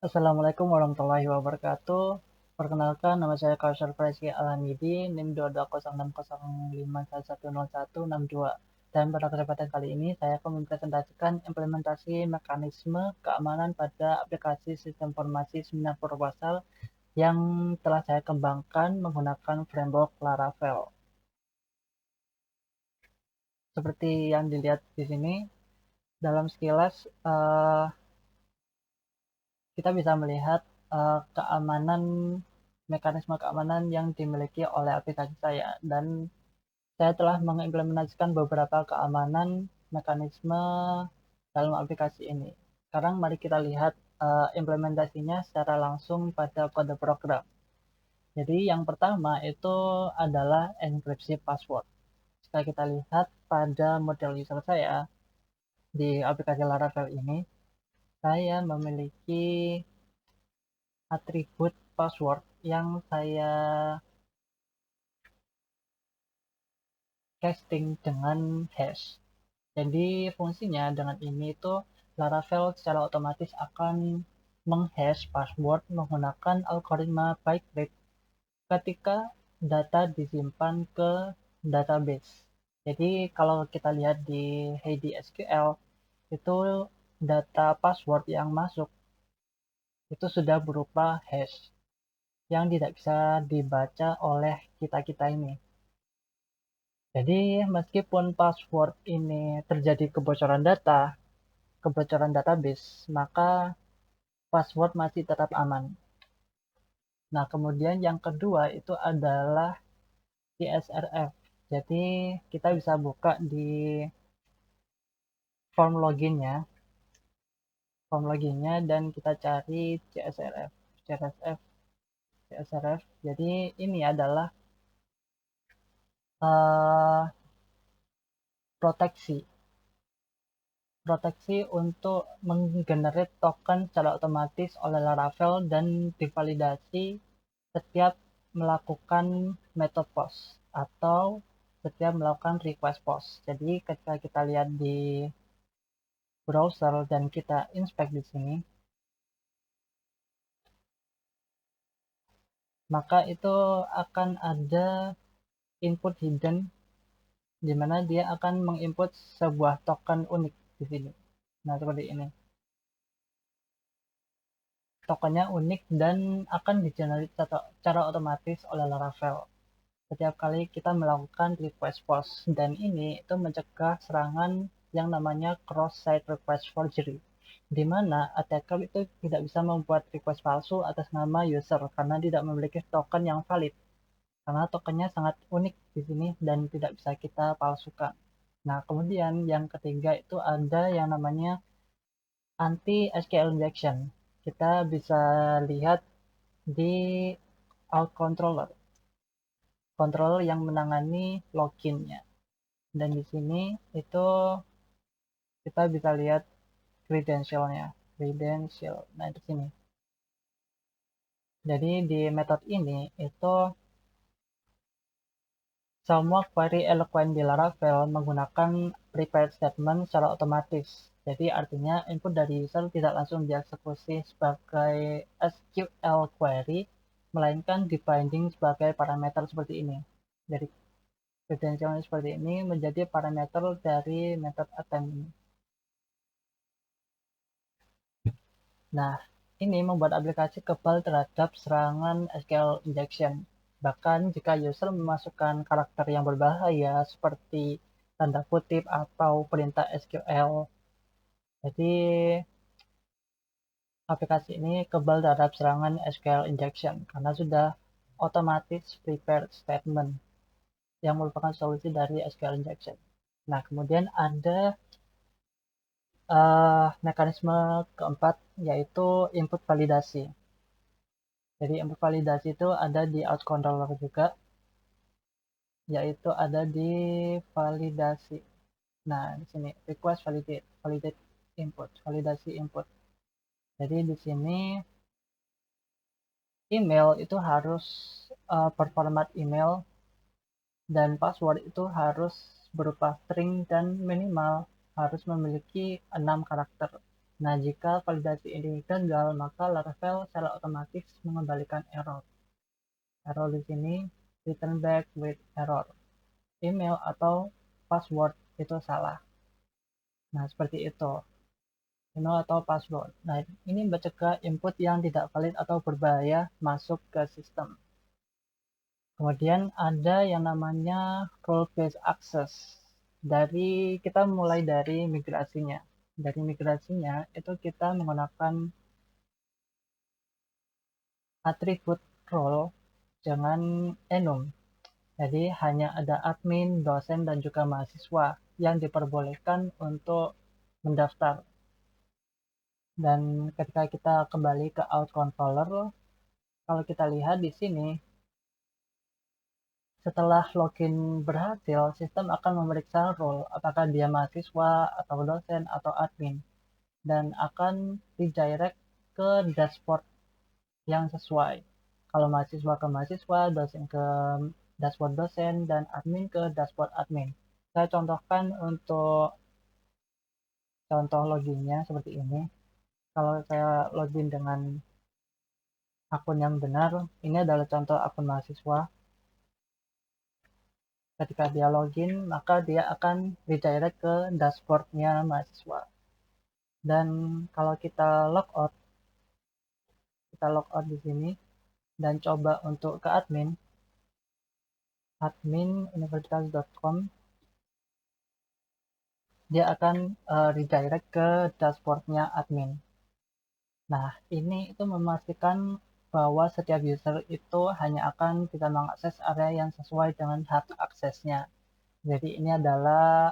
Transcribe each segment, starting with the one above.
Assalamualaikum warahmatullahi wabarakatuh. Perkenalkan, nama saya Kausar Faizi Alhamidi, NIM 220605110162. Dan pada kesempatan kali ini, saya akan mempresentasikan implementasi mekanisme keamanan pada aplikasi sistem informasi seminar proposal yang telah saya kembangkan menggunakan framework Laravel. Seperti yang dilihat di sini, dalam sekilas kita bisa melihat keamanan mekanisme keamanan yang dimiliki oleh aplikasi saya, dan saya telah mengimplementasikan beberapa keamanan mekanisme dalam aplikasi ini. Sekarang mari kita lihat implementasinya secara langsung pada kode program. Jadi yang pertama itu adalah enkripsi password. Jika kita lihat pada model user saya di aplikasi Laravel ini, saya memiliki atribut password yang saya casting dengan hash. Jadi fungsinya dengan ini itu Laravel secara otomatis akan menghash password menggunakan algoritma bytecode ketika data disimpan ke database. Jadi kalau kita lihat di Heidi SQL itu data password yang masuk itu sudah berupa hash yang tidak bisa dibaca oleh kita-kita ini. Jadi meskipun password ini terjadi kebocoran database, maka password masih tetap aman. Nah, kemudian yang kedua itu adalah CSRF. Jadi kita bisa buka di form loginnya, dan kita cari CSRF, CSRF, CSRF. Jadi ini adalah uh, proteksi proteksi untuk menggenerate token secara otomatis oleh Laravel dan divalidasi setiap melakukan method post atau setiap melakukan request post. Jadi ketika kita lihat di browser dan kita inspect di sini, maka itu akan ada input hidden di mana dia akan menginput sebuah token unik di sini. Nah, seperti ini. Tokennya unik dan akan di-generate secara otomatis oleh Laravel setiap kali kita melakukan request post, dan ini itu mencegah serangan yang namanya cross-site request forgery, di mana attacker itu tidak bisa membuat request palsu atas nama user karena tidak memiliki token yang valid, karena tokennya sangat unik di sini dan tidak bisa kita palsukan. Nah, kemudian yang ketiga itu ada yang namanya anti SQL injection. Kita bisa lihat di out controller yang menangani loginnya. Dan di sini itu kita bisa lihat credentialnya, credential. Nah, di sini. Jadi di metode ini itu semua query eloquent di Laravel menggunakan prepared statement secara otomatis. Jadi artinya input dari user tidak langsung dieksekusi sebagai SQL query, melainkan dibinding sebagai parameter seperti ini. Jadi credentialnya seperti ini menjadi parameter dari metode attempt ini. Nah, ini membuat aplikasi kebal terhadap serangan SQL injection. Bahkan jika user memasukkan karakter yang berbahaya seperti tanda kutip atau perintah SQL. Jadi, aplikasi ini kebal terhadap serangan SQL injection karena sudah otomatis prepared statement yang merupakan solusi dari SQL injection. Nah, kemudian ada mekanisme keempat, yaitu input validasi. Jadi input validasi itu ada di out controller juga, yaitu ada di validasi. Nah, di sini request validate input, validasi input. Jadi di sini email itu harus berformat email, dan password itu harus berupa string dan minimal harus memiliki 6 karakter. Nah, jika validasi ini gagal, maka Laravel secara otomatis mengembalikan error. Error di sini return back with error. Email atau password itu salah. Nah, seperti itu. Email atau password. Nah, ini mencegah input yang tidak valid atau berbahaya masuk ke sistem. Kemudian ada yang namanya role-based access. Kita mulai dari migrasinya. Dari migrasinya itu kita menggunakan atribut role, jangan enum. Jadi hanya ada admin, dosen, dan juga mahasiswa yang diperbolehkan untuk mendaftar. Dan ketika kita kembali ke out controller, kalau kita lihat di sini, setelah login berhasil, sistem akan memeriksa role, apakah dia mahasiswa, atau dosen, atau admin, dan akan redirect ke dashboard yang sesuai. Kalau mahasiswa ke mahasiswa, dosen ke dashboard dosen, dan admin ke dashboard admin. Saya contohkan untuk contoh loginnya seperti ini. Kalau saya login dengan akun yang benar, ini adalah contoh akun mahasiswa. Ketika dia login, maka dia akan redirect ke dashboardnya mahasiswa. Dan kalau kita logout di sini dan coba untuk ke admin universitas.com, dia akan redirect ke dashboardnya admin. Nah, ini itu memastikan bahwa setiap user itu hanya akan bisa mengakses area yang sesuai dengan hak aksesnya. Jadi ini adalah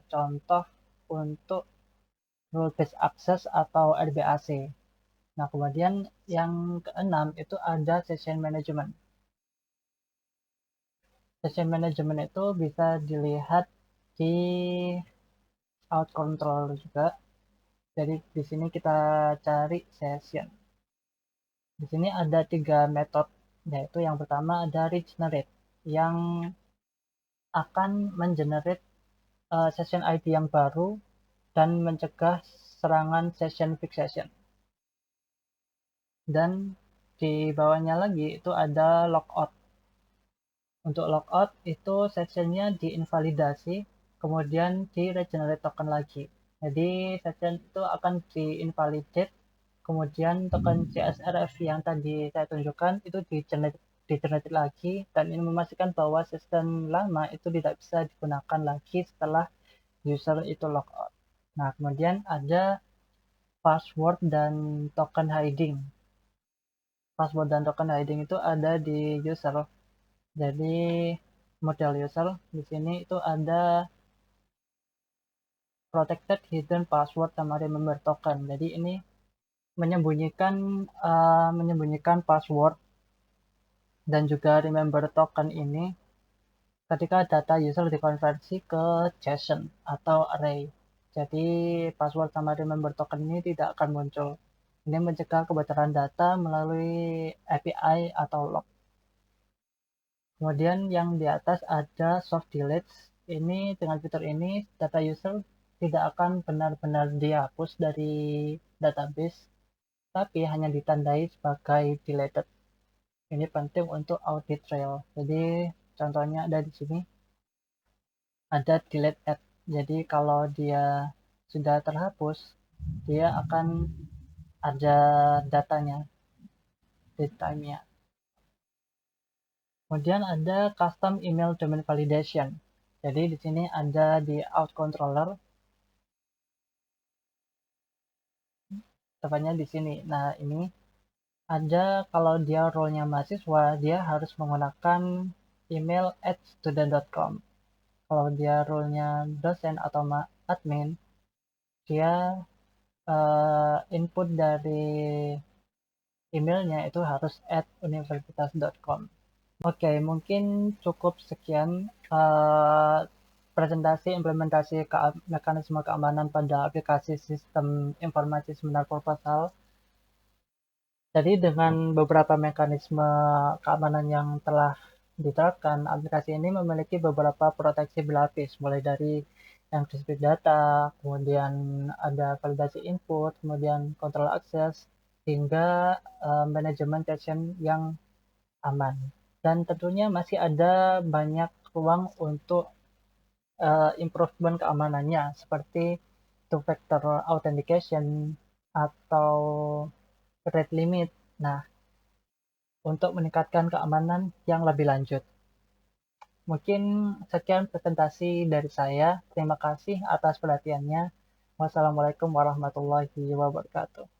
contoh untuk rule based access atau RBAC. Nah, kemudian yang keenam itu ada session management. Session management itu bisa dilihat di out control juga. Jadi di sini kita cari session. Di sini ada 3 metode, yaitu yang pertama ada regenerate, yang akan mengenerate session ID yang baru dan mencegah serangan session fixation. Dan di bawahnya lagi itu ada logout. Untuk logout itu sessionnya diinvalidasi, kemudian di regenerate token lagi. Jadi session itu akan diinvalidate, kemudian token CSRF yang tadi saya tunjukkan itu di-generate lagi, dan ini memastikan bahwa sistem lama itu tidak bisa digunakan lagi setelah user itu logout. Nah, kemudian ada password dan token hiding. Password dan token hiding itu ada di user. Jadi model user di sini itu ada protected hidden password sama remember token. Jadi ini menyembunyikan password dan juga remember token ini ketika data user dikonversi ke JSON atau array. Jadi password sama remember token ini tidak akan muncul. Ini mencegah kebocoran data melalui API atau log. Kemudian yang di atas ada soft delete. Ini dengan fitur ini data user tidak akan benar-benar dihapus dari database, tapi hanya ditandai sebagai deleted. Ini penting untuk audit trail. Jadi contohnya ada di sini. Ada delete at. Jadi kalau dia sudah terhapus, dia akan ada datanya, datamenya. Kemudian ada custom email domain validation. Jadi di sini ada di out controller, tepatnya di sini. Nah, ini ada kalau dia role-nya mahasiswa, dia harus menggunakan email @student.com. Kalau dia role-nya dosen atau admin, dia input dari emailnya itu harus @universitas.com. Oke, mungkin cukup sekian presentasi implementasi mekanisme keamanan pada aplikasi sistem informasi seminar proposal. Jadi dengan beberapa mekanisme keamanan yang telah diterapkan, aplikasi ini memiliki beberapa proteksi berlapis, mulai dari encrypted data, kemudian ada validasi input, kemudian kontrol akses, hingga manajemen cache yang aman. Dan tentunya masih ada banyak ruang untuk improvement keamanannya, seperti two-factor authentication atau rate limit. Nah, untuk meningkatkan keamanan yang lebih lanjut. Mungkin sekian presentasi dari saya. Terima kasih atas perhatiannya. Wassalamualaikum warahmatullahi wabarakatuh.